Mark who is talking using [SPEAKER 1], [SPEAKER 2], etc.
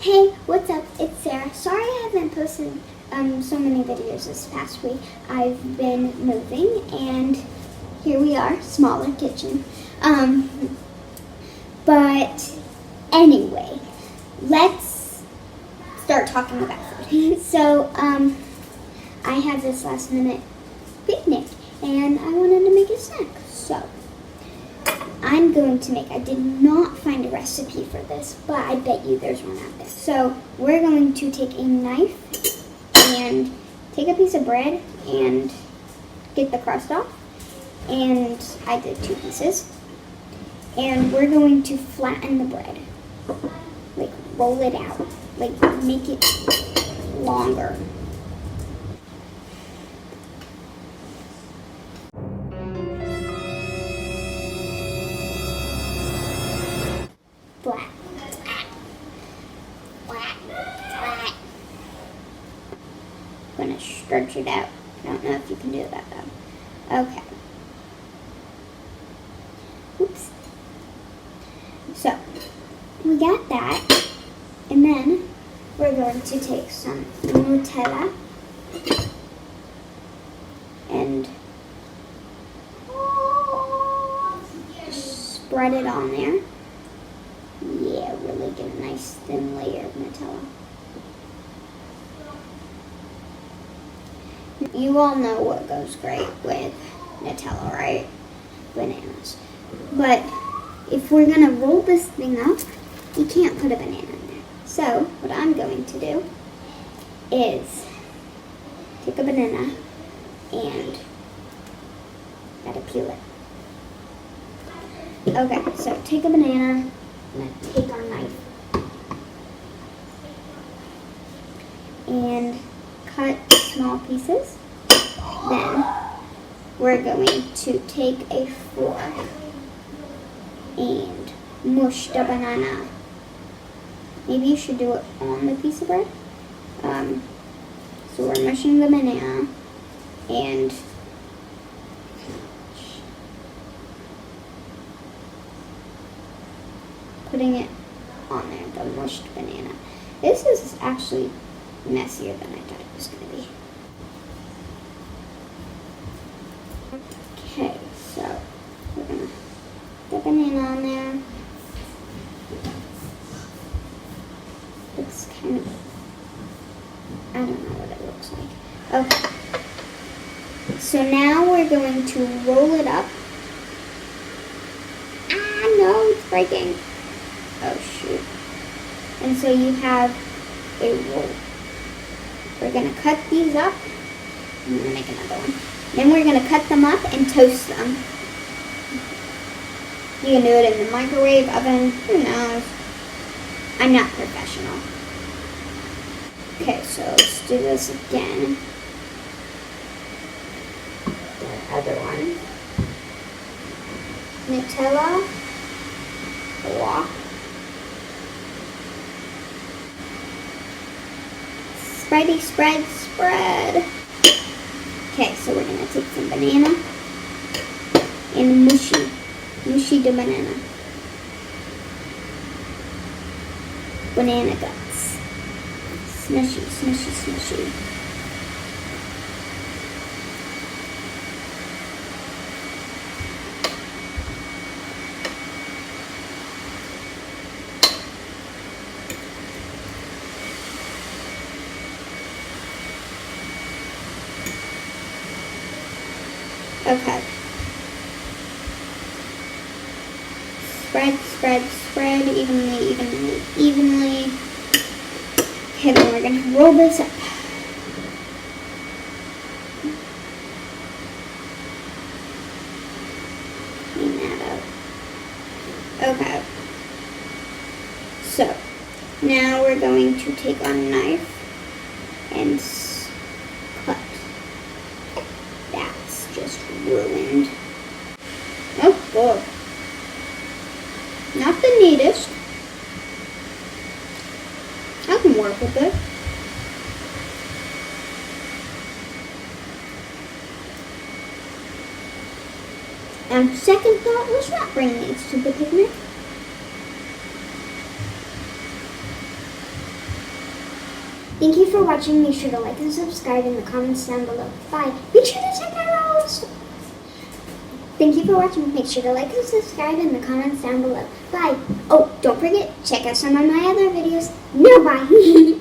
[SPEAKER 1] Hey, what's up? It's Sarah. Sorry I haven't posted so many videos this past week. I've been moving, and here we are, smaller kitchen. But anyway, let's start talking about food. So, I had this last minute picnic, and I wanted to make a snack. So, I'm going to make, I did not find a recipe for this, but I bet you there's one out there. So we're going to take a knife and take a piece of bread and get the crust off. And I did 2 pieces. And we're going to flatten the bread. Like roll it out. Like make it longer. Flat. Flat. Flat. I'm gonna stretch it out. I don't know if you can do that though. Okay. Oops. So, we got that. And then we're going to take some Nutella and spread it on there. Yeah, really get a nice thin layer of Nutella. You all know what goes great with Nutella, right? Bananas. But if we're gonna roll this thing up, you can't put a banana in there. So what I'm going to do is take a banana and gotta peel it. Okay, so take a banana. I'm going to take our knife and cut small pieces. Then we're going to take a fork and mush the banana. Maybe you should do it on the piece of bread. So we're mushing the banana and putting it on there, the mushed banana. This is actually messier than I thought it was going to be. Okay, so we're going to put the banana on there. Looks kind of, I don't know what it looks like. Okay. So now we're going to roll it up. Ah, no, it's breaking. Oh, shoot. And so you have a roll. We're going to cut these up. I'm going to make another one. Then we're going to cut them up and toast them. You can do it in the microwave, oven, who knows. I'm not professional. Okay, so let's do this again. The other one. Nutella. Block. Spready, spread, spread. Okay, so we're going to take some banana and mushy the banana. Banana guts. Smushy, smushy, smushy. Okay. Spread, spread, spread evenly, evenly, evenly. Okay, then we're going to roll this up. Clean that up. Okay. So, now we're going to take our knife and cut. That's just ruined. Oh, boy. Not the neatest. I can work with it. On second thought, let's not bring these to the picnic. Thank you for watching. Make sure to like and subscribe in the comments down below. Bye. Make sure to check out all the stuff. Thank you for watching. Make sure to like and subscribe in the comments down below. Bye. Oh, don't forget, check out some of my other videos. No, bye.